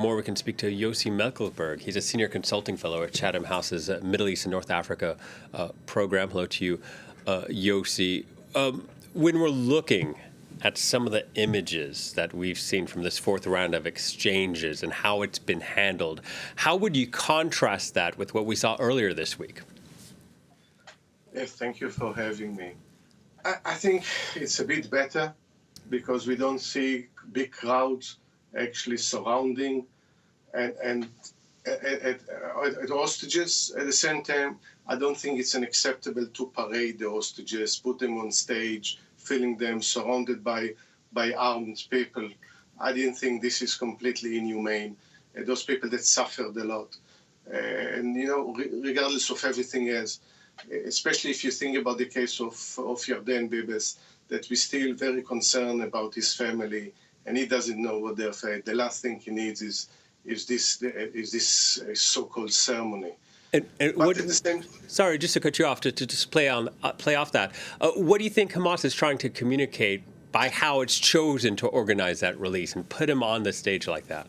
More, we can speak to Yossi Mekelberg. He's a senior consulting fellow at Chatham House's Middle East and North Africa program. Hello to you, Yossi. When we're looking at some of the images that we've seen from this fourth round of exchanges and how it's been handled, how would you contrast that with what we saw earlier this week? Yes, thank you for having me. I think it's a bit better because we don't see big crowds actually surrounding and hostages. At the same time, I don't think it's unacceptable to parade the hostages, put them on stage, filling them surrounded by armed people. I didn't think this is completely inhumane. Those people that suffered a lot. And, regardless of everything else, especially if you think about the case of Yarden Bibas, that we're still very concerned about his family, and he doesn't know what they're fed. The last thing he needs is this so-called ceremony. Sorry, just to cut you off, to just play off that. What do you think Hamas is trying to communicate by how it's chosen to organize that release and put him on the stage like that?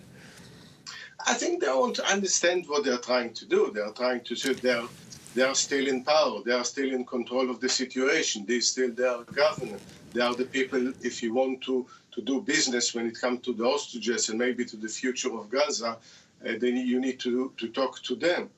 I think they want to understand what they're trying to do. They are trying to say they are still in power. They are still in control of the situation. They are government. They are the people, if you want to do business when it comes to the hostages and maybe to the future of Gaza, then you need to talk to them.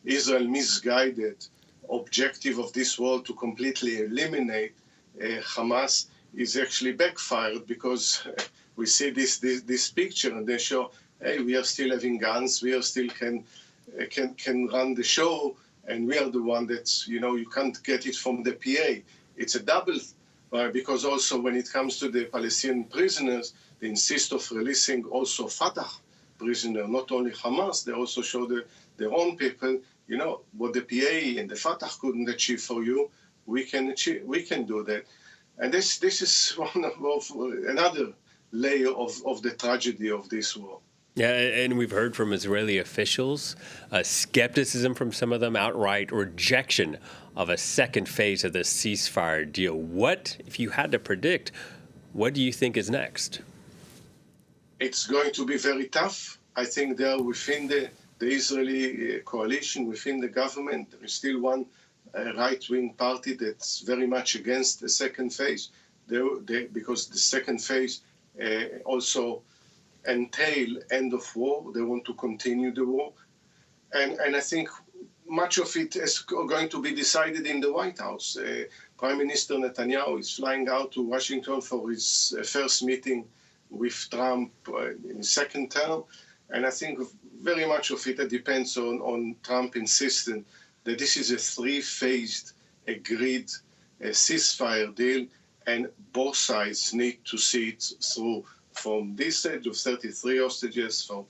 Israel misguided objective of this war to completely eliminate Hamas is actually backfired because we see this picture and they show, hey, we are still having guns, we are still can run the show, and we are the one that's, you can't get it from the PA. It's a double, because also when it comes to the Palestinian prisoners, they insist of releasing also Fatah prisoner, not only Hamas. They also show their own people, what the PA and the Fatah couldn't achieve for you, we can do that. And this is one of another layer of the tragedy of this war. Yeah, and we've heard from Israeli officials, skepticism from some of them, outright rejection of a second phase of the ceasefire deal. What, if you had to predict, what do you think is next? It's going to be very tough. I think there within the Israeli coalition, within the government, there is still one right-wing party that's very much against the second phase, because the second phase also entail end of war. They want to continue the war. And I think much of it is going to be decided in the White House. Prime Minister Netanyahu is flying out to Washington for his first meeting with Trump in his second term. And I think very much of it depends on Trump insisting that this is a three-phased agreed ceasefire deal, and both sides need to see it through, from this stage of 33 hostages, from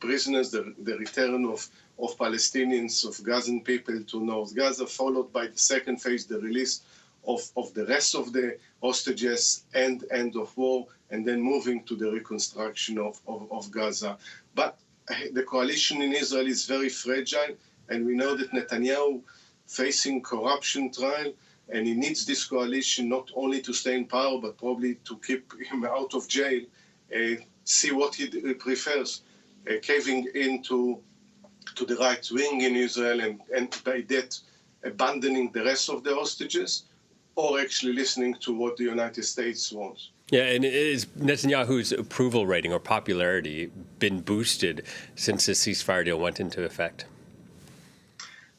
prisoners, the return of Palestinians, of Gazan people to North Gaza, followed by the second phase, the release of the rest of the hostages and end of war, and then moving to the reconstruction of Gaza. But the coalition in Israel is very fragile, and we know that Netanyahu facing corruption trial, and he needs this coalition not only to stay in power, but probably to keep him out of jail, see what he prefers, caving into the right wing in Israel and by that abandoning the rest of the hostages, or actually listening to what the United States wants. Yeah, and is Netanyahu's approval rating or popularity been boosted since the ceasefire deal went into effect?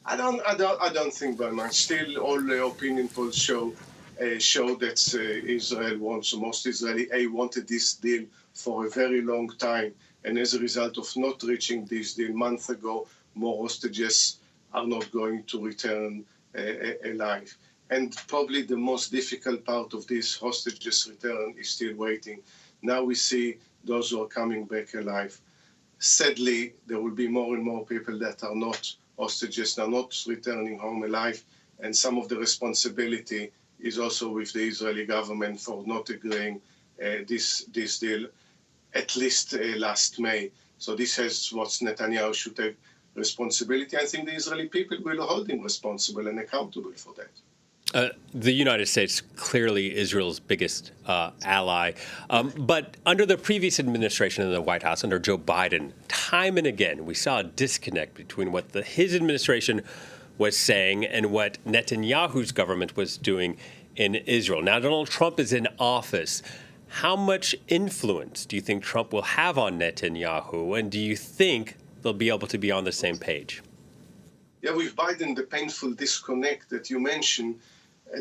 I don't think very much. Still, all the opinion polls show that Israel wants, most Israeli wanted this deal for a very long time, and as a result of not reaching this deal months ago, more hostages are not going to return alive. And probably the most difficult part of this hostages return is still waiting. Now we see those who are coming back alive. Sadly, there will be more and more people that are not hostages, are not returning home alive, and some of the responsibility is also with the Israeli government for not agreeing this deal, at least last May. So this is what Netanyahu should take responsibility. I think the Israeli people will hold him responsible and accountable for that. The United States, clearly Israel's biggest ally. But under the previous administration in the White House, under Joe Biden, time and again, we saw a disconnect between what his administration was saying and what Netanyahu's government was doing in Israel. Now, Donald Trump is in office. How much influence do you think Trump will have on Netanyahu? And do you think they'll be able to be on the same page? Yeah, with Biden, the painful disconnect that you mentioned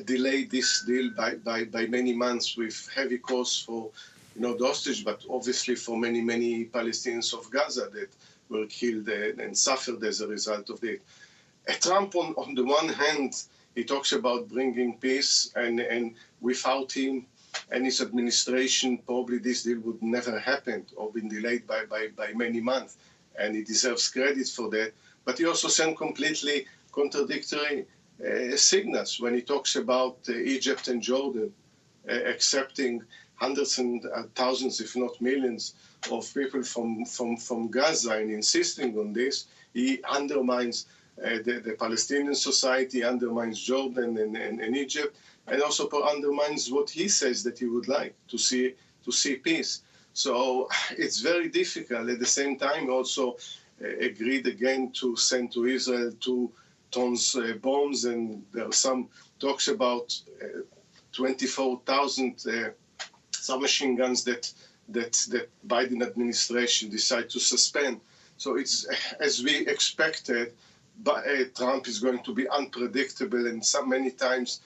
delayed this deal by many months with heavy costs for the hostage, but obviously for many Palestinians of Gaza that were killed and suffered as a result of it. Trump, on the one hand, he talks about bringing peace, and without him and his administration, probably this deal would never happen or been delayed by many months, and he deserves credit for that. But he also sent completely contradictory signals when he talks about Egypt and Jordan accepting hundreds and thousands, if not millions, of people from Gaza and insisting on this. He undermines the Palestinian society, undermines Jordan and Egypt, and also undermines what he says that he would like to see peace. So it's very difficult. At the same time, also agreed again to send to Israel 2 tons bombs, and there are some talks about 24,000 submachine guns that Biden administration decided to suspend. So it's as we expected. But Trump is going to be unpredictable and many times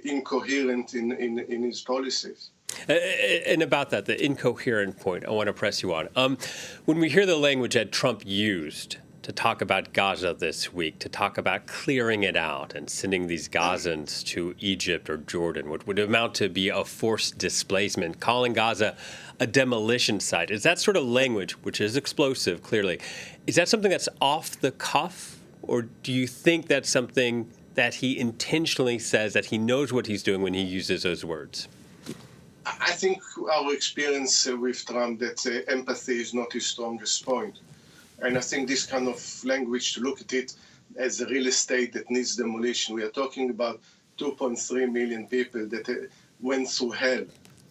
incoherent in his policies. And about that, the incoherent point, I want to press you on. When we hear the language that Trump used to talk about Gaza this week, to talk about clearing it out and sending these Gazans to Egypt or Jordan, what would amount to be a forced displacement, calling Gaza a demolition site, is that sort of language, which is explosive, clearly, is that something that's off the cuff? Or do you think that's something that he intentionally says, that he knows what he's doing when he uses those words? I think our experience with Trump, that empathy is not his strongest point. And I think this kind of language, to look at it as a real estate that needs demolition. We are talking about 2.3 million people that went through hell,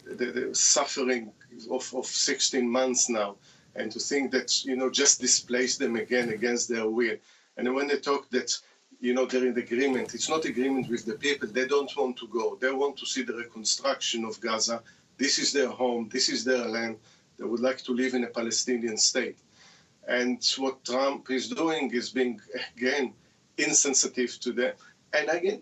the suffering of 16 months now. And to think that, just displace them again against their will. And when they talk that, they're in agreement, it's not agreement with the people. They don't want to go. They want to see the reconstruction of Gaza. This is their home. This is their land. They would like to live in a Palestinian state. And what Trump is doing is being, again, insensitive to them. And again,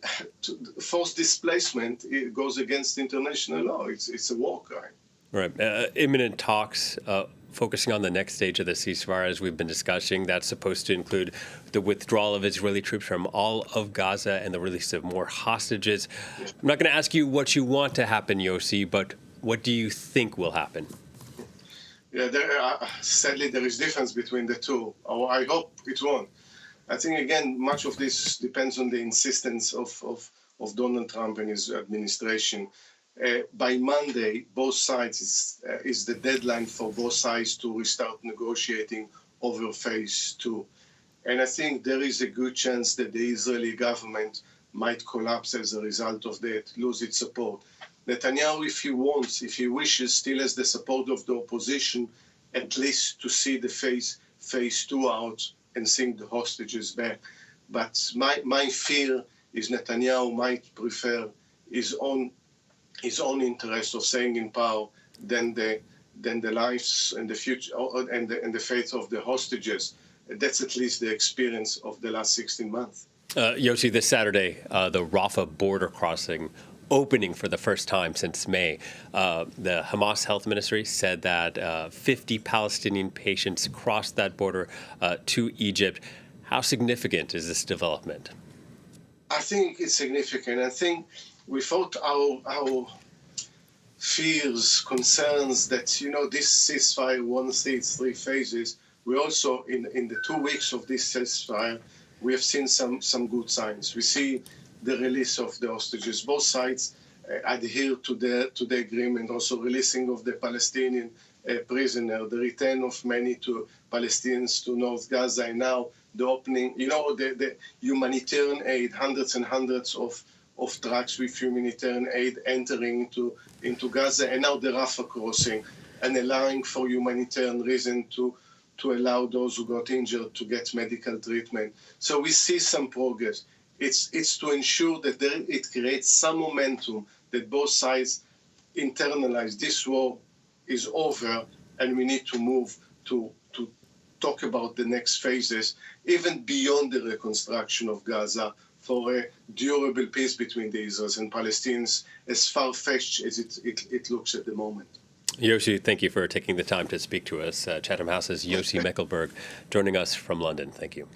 forced displacement, it goes against international law. It's a war crime. Right. Imminent talks focusing on the next stage of the ceasefire, as we've been discussing. That's supposed to include the withdrawal of Israeli troops from all of Gaza and the release of more hostages. I'm not going to ask you what you want to happen, Yossi, but what do you think will happen? Yeah, sadly, there is difference between the two. I hope it won't. I think, again, much of this depends on the insistence of Donald Trump and his administration. By Monday, both sides is the deadline for both sides to restart negotiating over phase 2. And I think there is a good chance that the Israeli government might collapse as a result of that, lose its support. Netanyahu, if he wishes, still has the support of the opposition, at least to see the phase 2 out and send the hostages back. But my fear is Netanyahu might prefer his own interest of staying in power than the lives and the future and the fate of the hostages. That's at least the experience of the last 16 months. Yossi, this Saturday, the Rafah border crossing opening for the first time since May. The Hamas health ministry said that 50 Palestinian patients crossed that border to Egypt. How significant is this development? I think it's significant. I think without our fears, concerns that, this ceasefire won't see its 3 phases, we also, in the 2 weeks of this ceasefire, we have seen some good signs. We see the release of the hostages. Both sides adhere to the agreement, also releasing of the Palestinian prisoner, the return of many Palestinians to North Gaza, and now the opening, the humanitarian aid, hundreds and hundreds of of trucks with humanitarian aid entering into Gaza, and now the Rafah crossing, and allowing for humanitarian reason to allow those who got injured to get medical treatment. So we see some progress. It's to ensure that it creates some momentum, that both sides internalize this war is over, and we need to move to talk about the next phases, even beyond the reconstruction of Gaza, for a durable peace between the Israelis and Palestinians, as far-fetched as it looks at the moment. Yossi, thank you for taking the time to speak to us. Chatham House's Yossi Mekelberg joining us from London. Thank you.